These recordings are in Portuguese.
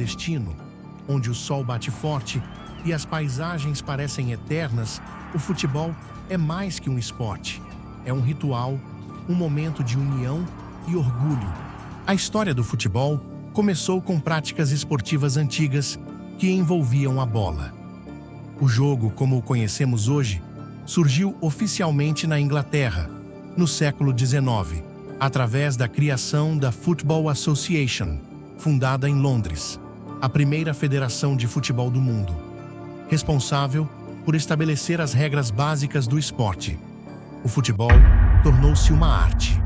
nordestino, onde o sol bate forte e as paisagens parecem eternas, o futebol é mais que um esporte. É um ritual, um momento de união e orgulho. A história do futebol começou com práticas esportivas antigas que envolviam a bola. O jogo, como o conhecemos hoje, surgiu oficialmente na Inglaterra, no século XIX, através da criação da Football Association, fundada em Londres, a primeira federação de futebol do mundo, responsável por estabelecer as regras básicas do esporte. O futebol tornou-se uma arte.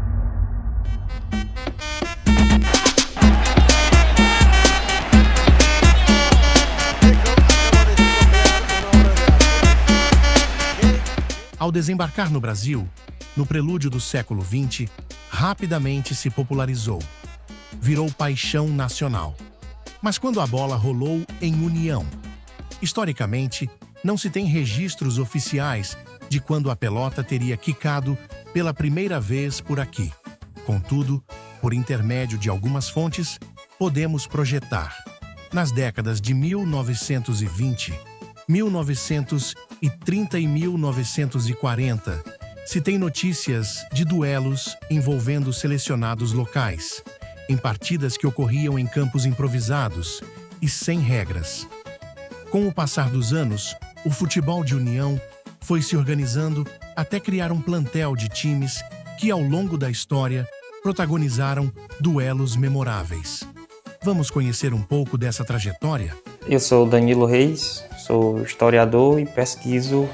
Ao desembarcar no Brasil, no prelúdio do século XX, rapidamente se popularizou. Virou paixão nacional. Mas quando a bola rolou em união? Historicamente, não se tem registros oficiais de quando a pelota teria quicado pela primeira vez por aqui. Contudo, por intermédio de algumas fontes, podemos projetar. Nas décadas de 1920, 1930 e 1940, se tem notícias de duelos envolvendo selecionados locais, em partidas que ocorriam em campos improvisados e sem regras. Com o passar dos anos, o futebol de união foi se organizando até criar um plantel de times que, ao longo da história, protagonizaram duelos memoráveis. Vamos conhecer um pouco dessa trajetória? Eu sou Danilo Reis, sou historiador e pesquiso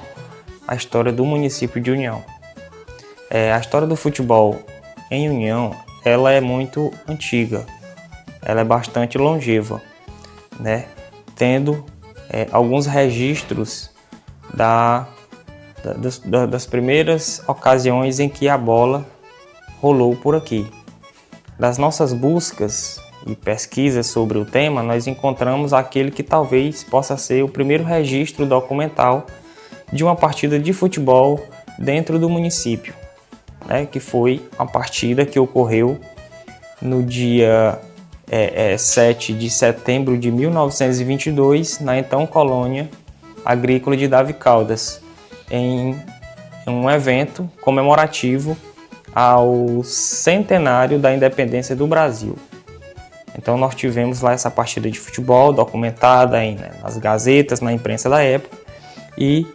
a história do município de União. A história do futebol em União, ela é muito antiga, ela é bastante longeva, né? Tendo alguns registros das primeiras ocasiões em que a bola rolou por aqui. Das nossas buscas e pesquisas sobre o tema, nós encontramos aquele que talvez possa ser o primeiro registro documental de uma partida de futebol dentro do município, né, que foi uma partida que ocorreu no dia 7 de setembro de 1922, na então colônia agrícola de Davi Caldas, em um evento comemorativo ao centenário da independência do Brasil. Então nós tivemos lá essa partida de futebol documentada nas gazetas, na imprensa da época, e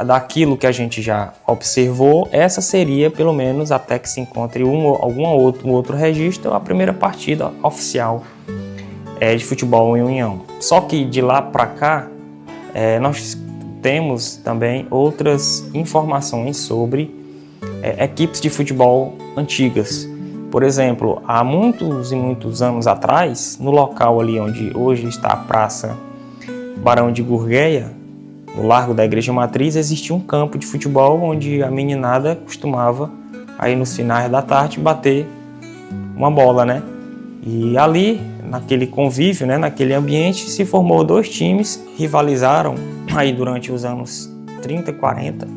daquilo que a gente já observou, essa seria, pelo menos até que se encontre algum outro registro, a primeira partida oficial de futebol em União. Só que de lá para cá, nós temos também outras informações sobre equipes de futebol antigas. Por exemplo, há muitos e muitos anos atrás, no local ali onde hoje está a Praça Barão de Gurgueia, no Largo da Igreja Matriz, existia um campo de futebol onde a meninada costumava, aí nos finais da tarde, bater uma bola, né? E ali, naquele convívio, né, naquele ambiente, se formou dois times, rivalizaram aí durante os anos 30 e 40,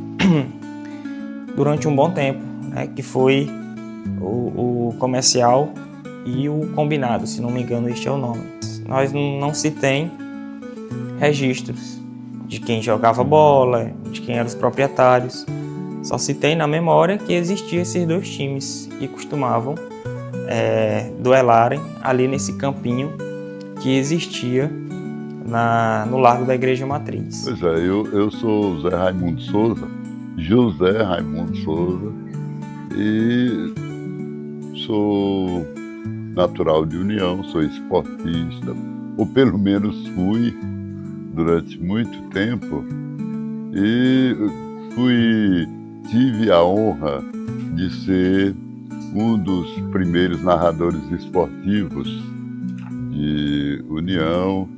durante um bom tempo, né, que foi o comercial e o combinado, se não me engano, este é o nome. Nós não se tem registros de quem jogava bola, de quem eram os proprietários. Só se tem na memória que existiam esses dois times que costumavam duelarem ali nesse campinho que existia no Largo da Igreja Matriz. Pois é, eu sou José Raimundo Souza, e sou natural de União, sou esportista, ou pelo menos fui durante muito tempo, e tive a honra de ser um dos primeiros narradores esportivos de União,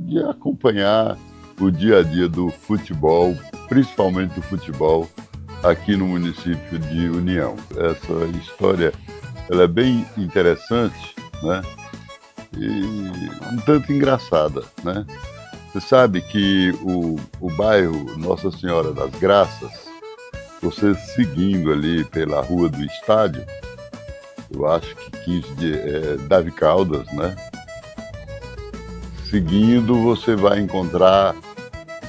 de acompanhar o dia a dia do futebol, principalmente do futebol aqui no município de União. Essa história ela é bem interessante, né? E um tanto engraçada, né? Você sabe que o bairro Nossa Senhora das Graças, você seguindo ali pela Rua do Estádio, eu acho que 15 de Davi Caldas, né? seguindo, você vai encontrar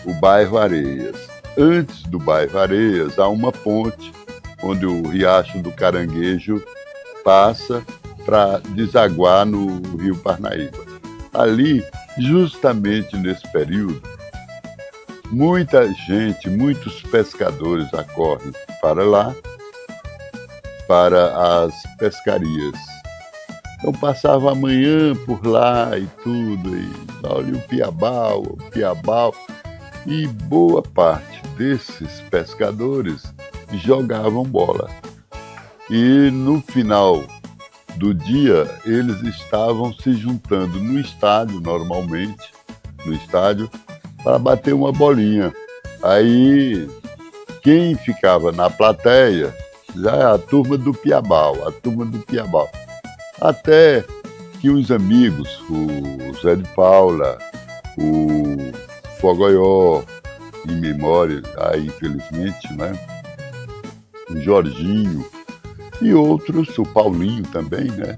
o bairro Areias. Antes do bairro Areias, há uma ponte onde o Riacho do Caranguejo passa para desaguar no Rio Parnaíba. Ali, justamente nesse período, muita gente, muitos pescadores acorrem para lá, para as pescarias. Então passava a manhã por lá e tudo, e olha o piabau, e boa parte desses pescadores jogavam bola. E no final do dia, eles estavam se juntando no estádio, normalmente, no estádio, para bater uma bolinha. Aí, quem ficava na plateia, já é a turma do piabau. Até que uns amigos, o Zé de Paula, o Fogoió, em memória, infelizmente, né? O Jorginho e outros, o Paulinho também, né?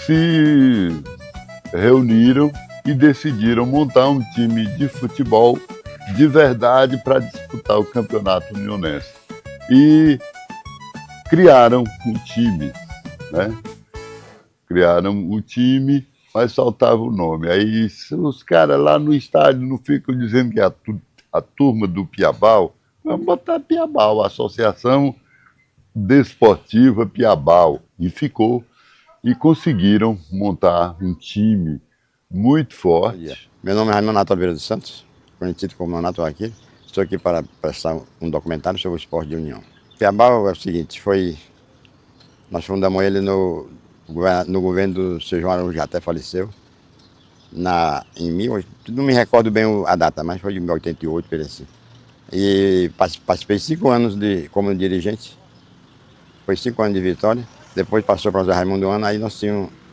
Se reuniram e decidiram montar um time de futebol de verdade para disputar o campeonato unionense. E criaram um time, né? Criaram um time, mas faltava o nome. Aí os caras lá no estádio não ficam dizendo que é a turma do Piabau. Vamos botar Piabau, Associação Desportiva Piabau. E ficou. E conseguiram montar um time muito forte. Meu nome é Raimundo Nato Oliveira dos Santos, conhecido como Nonato aqui. Estou aqui para prestar um documentário sobre o esporte de união. Piabau é o seguinte, nós fundamos ele no governo do seu João Araújo, até faleceu, não me recordo bem a data, mas foi de 1988, por assim. E participei 5 anos como dirigente, foi 5 anos de Vitória, depois passou para o Zé Raimundo Ano, aí nós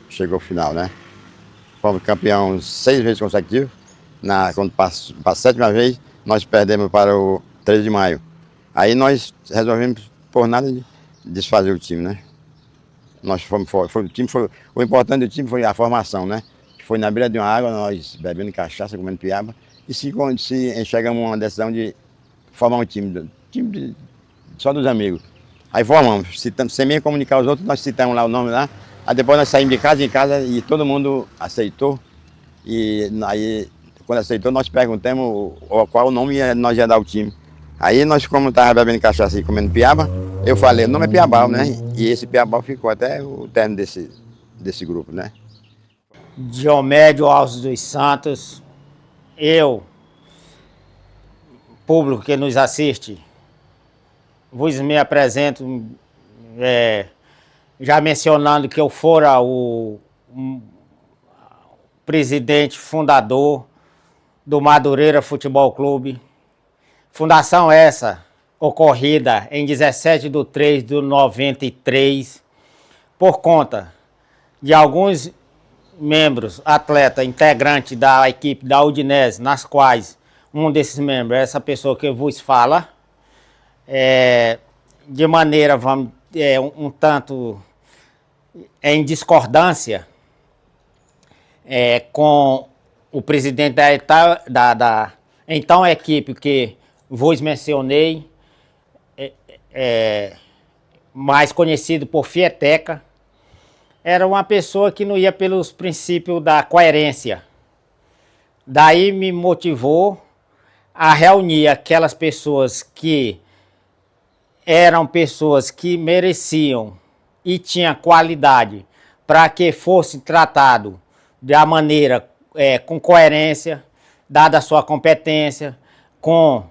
chegou ao final, né? Fomos campeão 6 vezes consecutivos, quando passou a 7ª vez, nós perdemos para o 13 de maio. Aí nós resolvemos, por nada, desfazer o time, né? O importante do time foi a formação, né? Foi na beira de uma água, nós bebendo cachaça, comendo piaba, e se enxergamos uma decisão de formar um time só dos amigos. Aí formamos, sem nem comunicar os outros, nós citamos lá o nome lá, aí depois nós saímos de casa em casa e todo mundo aceitou. E aí, quando aceitou, nós perguntamos qual o nome nós ia dar ao time. Aí nós, como estávamos bebendo cachaça e comendo piaba, eu falei, o nome é Piabau, né? E esse Piabau ficou até o término desse grupo, né? Diomédio Alves dos Santos, eu, público que nos assiste, vos me apresento, já mencionando que eu fora o presidente fundador do Madureira Futebol Clube. Fundação essa ocorrida em 17/3/93, por conta de alguns membros, atleta, integrante da equipe da Udinese, nas quais um desses membros é essa pessoa que vos fala, de maneira, um tanto em discordância com o presidente da então equipe que vos mencionei, mais conhecido por Fieteca, era uma pessoa que não ia pelos princípios da coerência. Daí me motivou a reunir aquelas pessoas que eram pessoas que mereciam e tinham qualidade para que fosse tratado da maneira, com coerência, dada a sua competência, com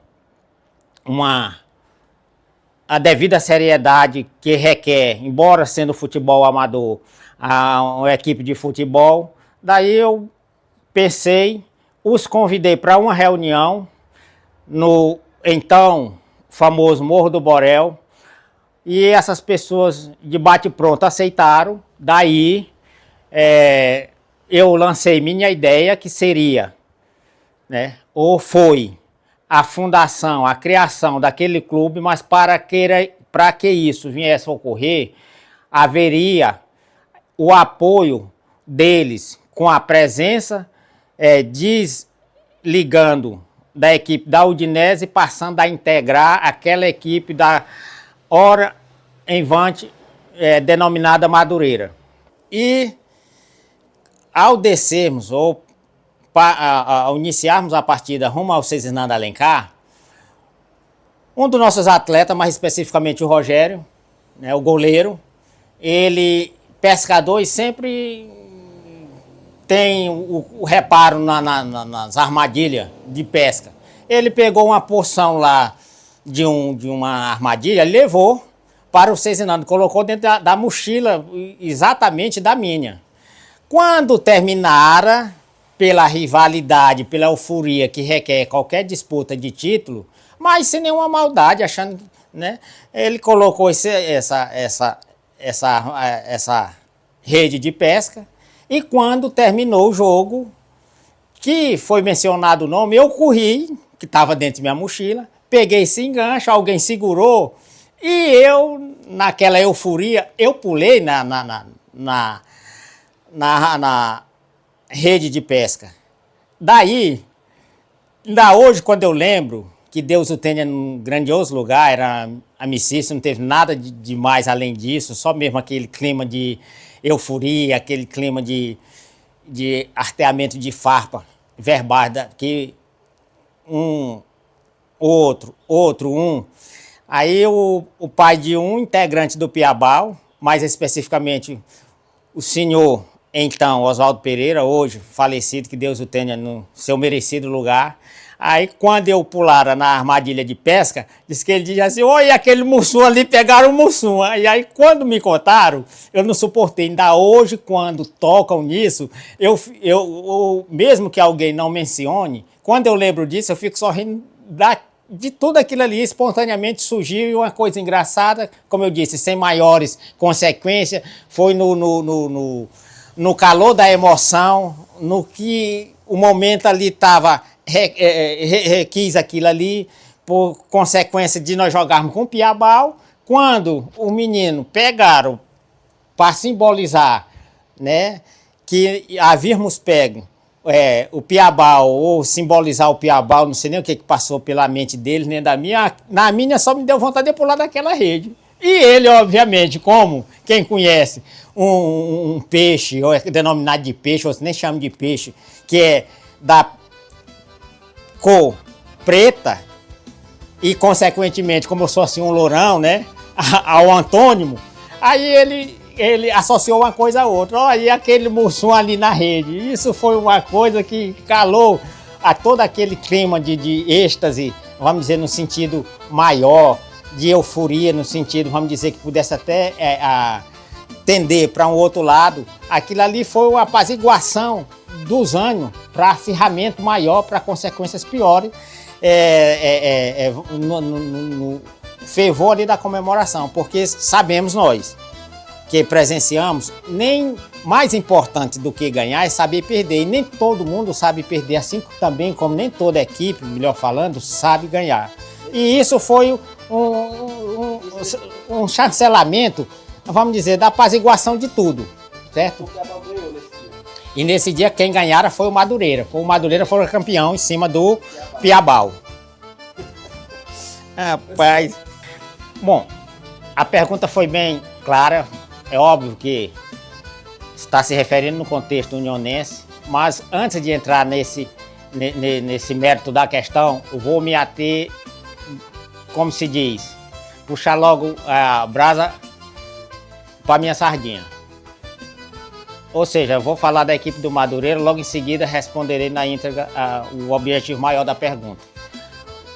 a devida seriedade que requer, embora sendo futebol amador, uma equipe de futebol. Daí eu pensei, os convidei para uma reunião no então famoso Morro do Borel, e essas pessoas de bate-pronto aceitaram. Daí eu lancei minha ideia, que seria, né, ou foi a fundação, a criação daquele clube, mas para que isso viesse a ocorrer, haveria o apoio deles com a presença desligando da equipe da Udinese, passando a integrar aquela equipe da hora em vante, denominada Madureira. E ao descermos, ou ao iniciarmos a partida rumo ao Cezinando Alencar, um dos nossos atletas, mais especificamente o Rogério, né, o goleiro, ele, pescador, e sempre tem o reparo nas armadilhas de pesca. Ele pegou uma porção lá de uma armadilha, levou para o Cezinando, colocou dentro da mochila exatamente da minha. Quando terminara, pela rivalidade, pela euforia que requer qualquer disputa de título, mas sem nenhuma maldade, achando, né? Ele colocou essa rede de pesca, e quando terminou o jogo, que foi mencionado o nome, eu corri, que estava dentro da minha mochila, peguei esse enganche, alguém segurou, e eu, naquela euforia, eu pulei na rede de pesca. Daí, ainda hoje, quando eu lembro, que Deus o tenha num grandioso lugar, era amicício, não teve nada de mais além disso, só mesmo aquele clima de euforia, aquele clima de arteamento de farpa verbais, que um, outro, um. Aí o pai de um integrante do Piabau, mais especificamente o senhor, então, Oswaldo Pereira, hoje falecido, que Deus o tenha no seu merecido lugar. Aí, quando eu pulara na armadilha de pesca, disse que ele dizia assim: oi, aquele mussum ali, pegaram o mussum. E aí, quando me contaram, eu não suportei. Ainda hoje, quando tocam nisso, eu mesmo que alguém não mencione, quando eu lembro disso, eu fico sorrindo de tudo aquilo ali. Espontaneamente surgiu uma coisa engraçada, como eu disse, sem maiores consequências. Foi no calor da emoção, no que o momento ali estava, requis aquilo ali, por consequência de nós jogarmos com o Piabau. Quando o menino pegaram para simbolizar, né, que havíamos pego o Piabau, ou simbolizar o Piabau, não sei nem o que passou pela mente dele, nem da minha. Na minha só me deu vontade de pular daquela rede. E ele, obviamente, como quem conhece um peixe, ou é denominado de peixe, ou se nem chama de peixe, que é da cor preta, e consequentemente, como eu sou assim um lourão, né, ao antônimo, aí ele associou uma coisa a outra. Olha, aquele mussum ali na rede. Isso foi uma coisa que calou a todo aquele clima de êxtase, vamos dizer, no sentido maior, de euforia, no sentido, vamos dizer, que pudesse até tender para um outro lado. Aquilo ali foi uma apaziguação dos ânimos para acirramento maior, para consequências piores, no fervor ali da comemoração, porque sabemos nós que presenciamos, nem mais importante do que ganhar é saber perder, e nem todo mundo sabe perder, assim também como nem toda equipe, melhor falando, sabe ganhar. E isso foi um chancelamento, vamos dizer, da apaziguação de tudo, certo? E nesse dia quem ganhara foi o Madureira. O Madureira foi o campeão em cima do Piabau. Rapaz, bom, a pergunta foi bem clara. É óbvio que está se referindo no contexto unionense, mas antes de entrar nesse mérito da questão, eu vou me ater, como se diz, puxar logo a brasa para minha sardinha. Ou seja, eu vou falar da equipe do Madureira, logo em seguida responderei na íntegra o objetivo maior da pergunta.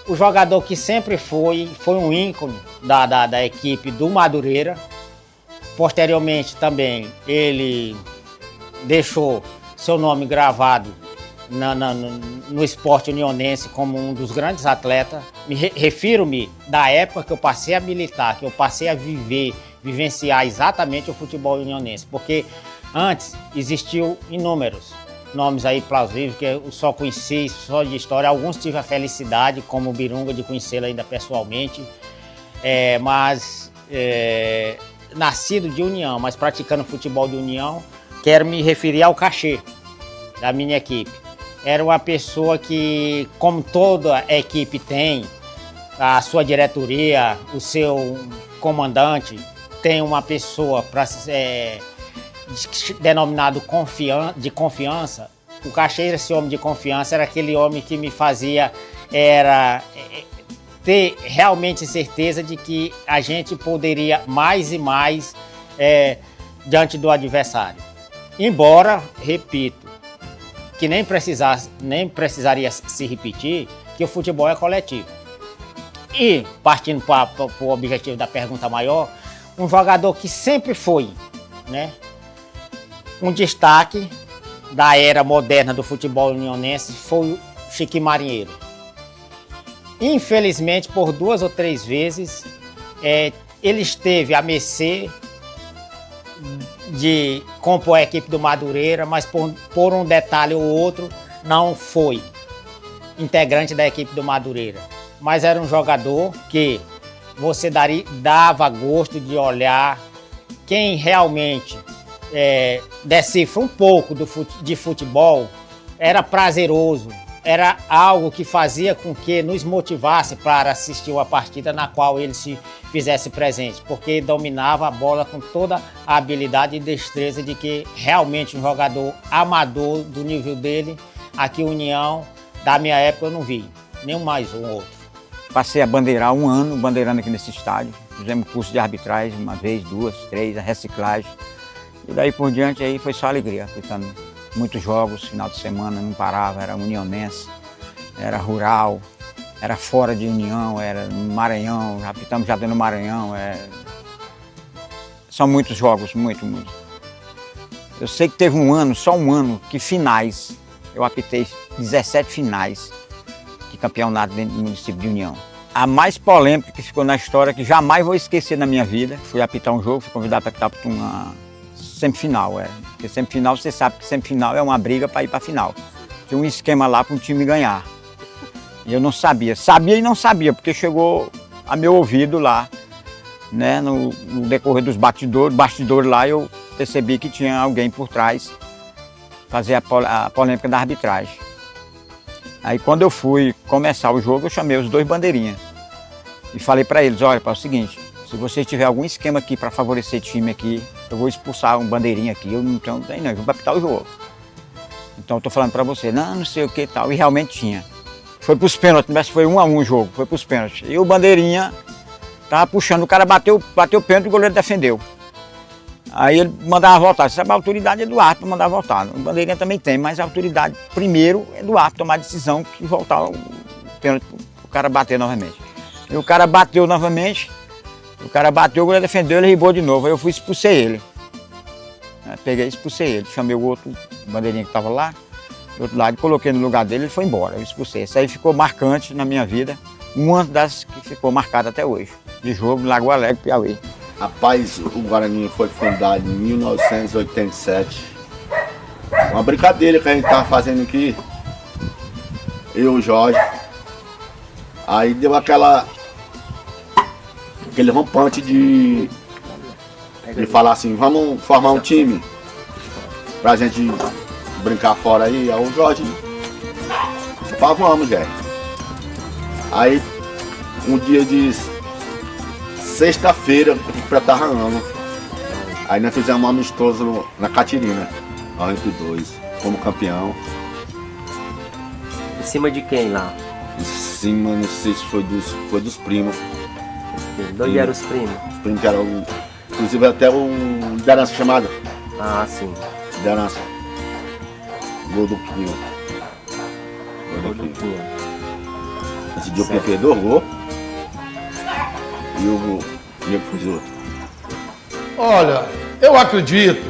O jogador que sempre foi um ícone da equipe do Madureira. Posteriormente também ele deixou seu nome gravado no esporte unionense como um dos grandes atletas. Refiro-me da época que eu passei a militar, que eu passei a vivenciar exatamente o futebol unionense, porque antes existiu inúmeros nomes aí plausíveis que eu só conheci, só de história. Alguns tive a felicidade, como o Birunga, de conhecê-lo ainda pessoalmente, mas nascido de União, mas praticando futebol de União, quero me referir ao cachê da minha equipe. era uma pessoa que, como toda equipe tem, a sua diretoria, o seu comandante, tem uma pessoa denominado de confiança. O Caixeira, esse homem de confiança, era aquele homem que me fazia ter realmente certeza de que a gente poderia mais e mais diante do adversário. Embora, repito, que nem precisaria se repetir, que o futebol é coletivo. E, partindo para o objetivo da pergunta maior, um jogador que sempre foi, né, um destaque da era moderna do futebol unionense foi o Chiquinho Marinheiro. Infelizmente, por 2 ou 3 vezes, ele esteve à mercê de compor a equipe do Madureira, mas por um detalhe ou outro, não foi integrante da equipe do Madureira. Mas era um jogador que você dava gosto de olhar. Quem realmente decifra um pouco de futebol, era prazeroso, era algo que fazia com que nos motivasse para assistir uma partida na qual ele se fizesse presente, porque dominava a bola com toda a habilidade e destreza de que realmente um jogador amador do nível dele, aqui União, da minha época eu não vi, nem mais um outro. Passei a bandeirar 1 ano, bandeirando aqui nesse estádio. Fizemos curso de arbitragem, 1 vez, 2, 3, a reciclagem. E daí por diante aí foi só alegria, ficando muitos jogos, final de semana, não parava, era unionense, era rural, era fora de União, era no Maranhão, apitamos já no Maranhão. São muitos jogos, muito. Eu sei que teve só um ano, que finais, eu apitei 17 finais de campeonato dentro do município de União. A mais polêmica que ficou na história, que jamais vou esquecer na minha vida, fui apitar um jogo, fui convidado para apitar uma semifinal. Porque semifinal, você sabe que semifinal é uma briga para ir para a final. Tinha um esquema lá para um time ganhar. E eu não sabia. Sabia e não sabia, porque chegou a meu ouvido lá, né, no decorrer dos bastidores lá, eu percebi que tinha alguém por trás fazer a polêmica da arbitragem. Aí quando eu fui começar o jogo, eu chamei os 2 bandeirinhas e falei para eles, olha, é o seguinte, se você tiver algum esquema aqui para favorecer time aqui, eu vou expulsar um bandeirinha aqui, eu não tenho, eu vou apitar o jogo. Então eu tô falando para você, não sei o que e tal, e realmente tinha. Foi pros pênaltis, mas foi 1 a 1 o jogo, foi pros pênaltis. E o bandeirinha tava puxando, o cara bateu o pênalti e o goleiro defendeu. Aí ele mandava voltar. Você sabe, a autoridade é do árbitro para mandar voltar. O bandeirinha também tem, mas a autoridade primeiro é do árbitro tomar a decisão que voltar o pênalti o cara bater novamente. E o cara bateu novamente, o goleiro defendeu, ele ribou de novo. Aí eu fui expulsei ele. Peguei e expulsei ele. Chamei o outro bandeirinha que estava lá, do outro lado, coloquei no lugar dele, ele foi embora. Eu expulsei. Isso aí ficou marcante na minha vida. Uma das que ficou marcada até hoje. De jogo, Lagoa Alegre, Piauí. Rapaz, o Guarani foi fundado em 1987. Uma brincadeira que a gente tava fazendo aqui, eu e o Jorge. Aí deu aquele rompante de falar assim, vamos formar um time pra gente brincar fora aí. Aí o Jorge, vamos, Jerry. Aí um dia de sexta-feira, pra estar ralando. Aí nós fizemos um amistoso na Catirina, na RP2, como campeão. Em cima de quem lá? Em cima, não sei se foi dos primos. De onde eram os primos? Os primos que eram, inclusive até o liderança chamada. Ah, sim. Liderança. Gol do Quinho. Esse dia o Quinho fez 2 gols. E o Diego fez outro. Olha, eu acredito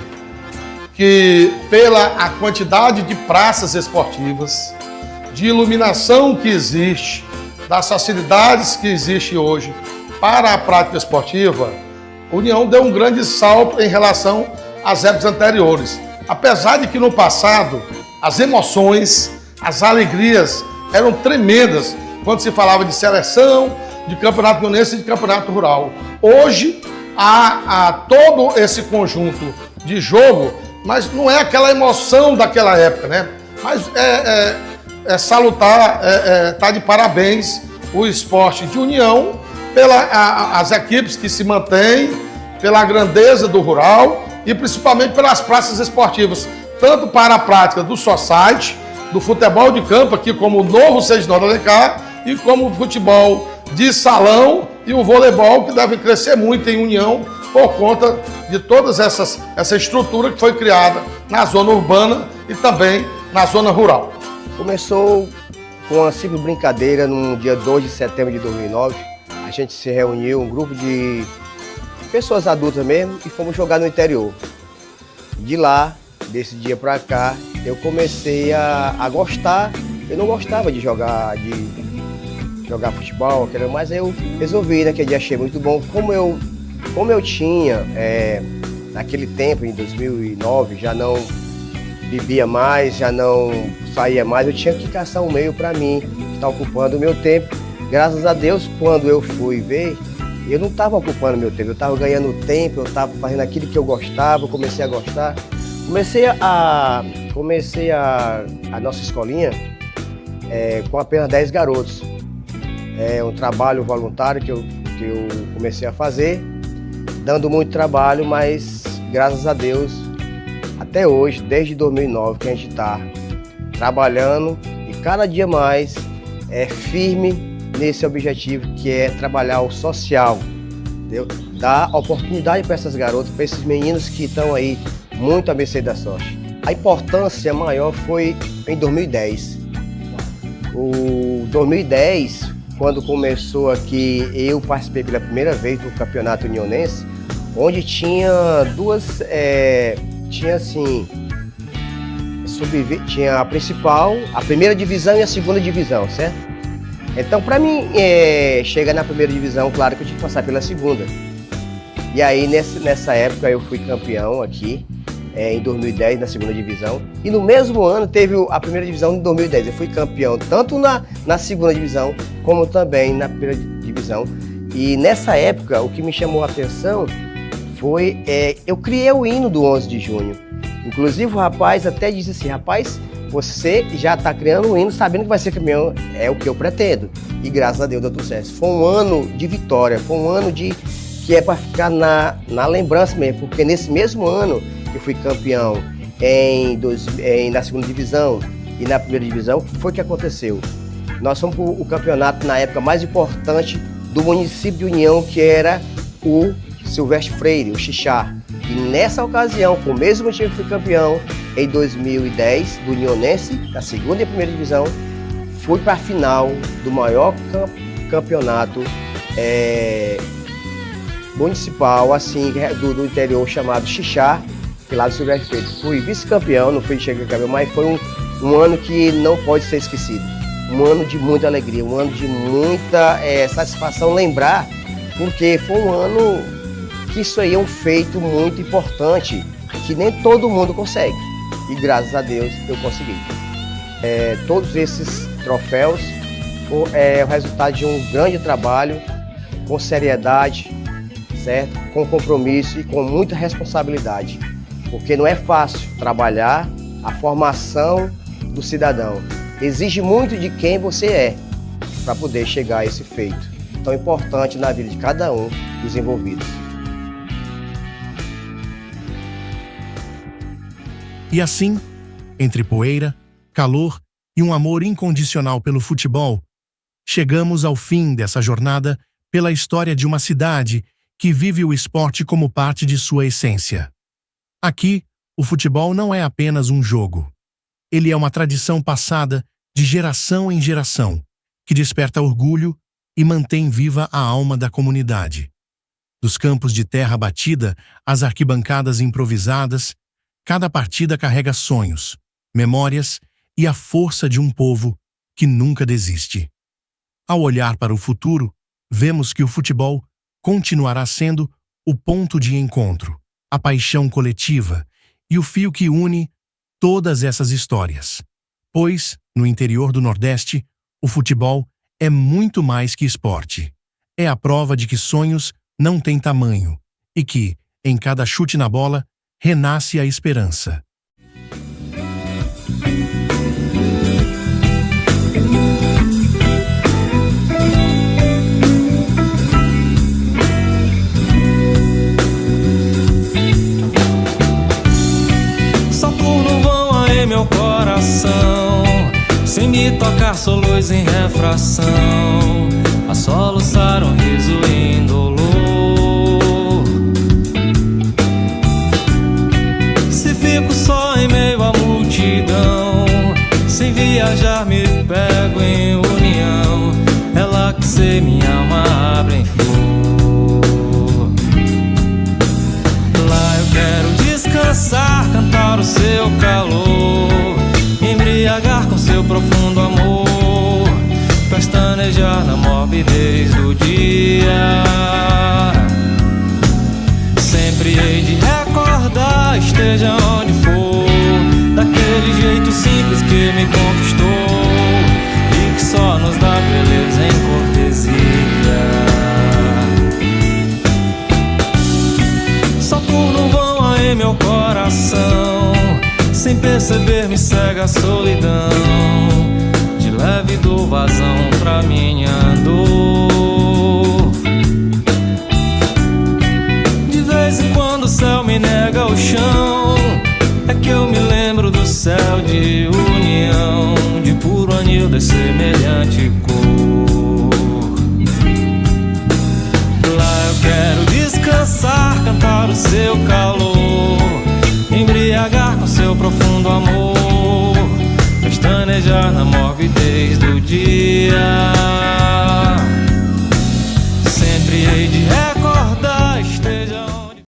que pela quantidade de praças esportivas, de iluminação que existe, das facilidades que existe hoje para a prática esportiva, a União deu um grande salto em relação às épocas anteriores. Apesar de que no passado as emoções, as alegrias eram tremendas quando se falava de seleção, de campeonato unionense e de campeonato rural. Hoje há todo esse conjunto de jogo, mas não é aquela emoção daquela época, né? Mas salutar, tá de parabéns o esporte de União, as equipes que se mantêm, pela grandeza do rural e principalmente pelas praças esportivas, tanto para a prática do society, do futebol de campo, aqui como o novo 6 de Alencar, e como o futebol de salão e o voleibol, que deve crescer muito em União por conta de todas essa estrutura que foi criada na zona urbana e também na zona rural. Começou com uma simples brincadeira no dia 2 de setembro de 2009. A gente se reuniu, um grupo de pessoas adultas mesmo, e fomos jogar no interior. De lá, desse dia pra cá, eu comecei a gostar. Eu não gostava de jogar futebol, mas eu resolvi, naquele dia achei muito bom. Como eu tinha, naquele tempo, em 2009, já não bebia mais, já não saía mais, eu tinha que caçar um meio para mim, que está ocupando o meu tempo. Graças a Deus, quando eu fui ver, eu não estava ocupando o meu tempo, eu estava ganhando tempo, eu estava fazendo aquilo que eu gostava, eu comecei a gostar. Comecei a nossa escolinha com apenas 10 garotos. É um trabalho voluntário que eu comecei a fazer, dando muito trabalho, mas graças a Deus, até hoje, desde 2009, que a gente está trabalhando e cada dia mais firme nesse objetivo, que é trabalhar o social, entendeu? Dar oportunidade para essas garotas, para esses meninos que estão aí muito à mercê da sorte. A importância maior foi em 2010. O 2010, quando começou aqui, eu participei pela primeira vez do campeonato unionense, onde tinha tinha a principal, a primeira divisão e a segunda divisão, certo? Então, para mim chegar na primeira divisão, claro que eu tinha que passar pela segunda. E aí, nessa época, eu fui campeão aqui, em 2010, na segunda divisão. E no mesmo ano, teve a primeira divisão em 2010. Eu fui campeão tanto na segunda divisão, como também na primeira divisão. E nessa época, o que me chamou a atenção foi, eu criei o hino do 11 de junho. Inclusive, o rapaz até disse assim: rapaz, você já está criando um hino sabendo que vai ser campeão, é o que eu pretendo. E graças a Deus deu tudo certo. Foi um ano de vitória, foi um ano que é para ficar na lembrança mesmo, porque nesse mesmo ano que eu fui campeão na segunda divisão e na primeira divisão, o que foi que aconteceu? Nós fomos para o campeonato na época mais importante do município de União, que era o Silvestre Freire, o Xixá. E nessa ocasião, com o mesmo time que foi campeão, em 2010, do Unionense, da segunda e primeira divisão, fui para a final do maior campeonato municipal, assim, do interior, chamado Xixá, que lá do Silvestre Freire. Fui vice-campeão, não fui chegar campeão, mas foi um ano que não pode ser esquecido. Um ano de muita alegria, um ano de muita satisfação lembrar, porque foi um ano que isso aí é um feito muito importante, que nem todo mundo consegue. E graças a Deus eu consegui. Todos esses troféus é o resultado de um grande trabalho, com seriedade, certo? Com compromisso e com muita responsabilidade. Porque não é fácil trabalhar a formação do cidadão. Exige muito de quem você é para poder chegar a esse feito tão importante na vida de cada um dos envolvidos. E assim, entre poeira, calor e um amor incondicional pelo futebol, chegamos ao fim dessa jornada pela história de uma cidade que vive o esporte como parte de sua essência. Aqui, o futebol não é apenas um jogo. Ele é uma tradição passada de geração em geração, que desperta orgulho e mantém viva a alma da comunidade. Dos campos de terra batida às arquibancadas improvisadas, cada partida carrega sonhos, memórias e a força de um povo que nunca desiste. Ao olhar para o futuro, vemos que o futebol continuará sendo o ponto de encontro, a paixão coletiva e o fio que une todas essas histórias. Pois, no interior do Nordeste, o futebol é muito mais que esporte. É a prova de que sonhos não têm tamanho e que, em cada chute na bola, renasce a esperança. vi tocar solos em refração, a soluçar um riso indolor. Se fico só em meio à multidão, sem viajar me pego em união, ela que sei minha alma abre em flor. Lá eu quero descansar, cantar o seu calor, me embriagar com seu profundo amor, pestanejar na morbidez do dia. Sempre hei de recordar, esteja onde for, daquele jeito simples que me conquistou e que só nos dá beleza em cortesia. Só por não vão aí meu coração, sem perceber me cega a solidão, de leve do vazão pra minha dor. De vez em quando o céu me nega o chão, é que eu me lembro do céu de união, de puro anil de semelhante cor. Lá eu quero descansar, cantar o seu calor, me embriagar com seu profundo amor, pestanejar na morbidez do dia.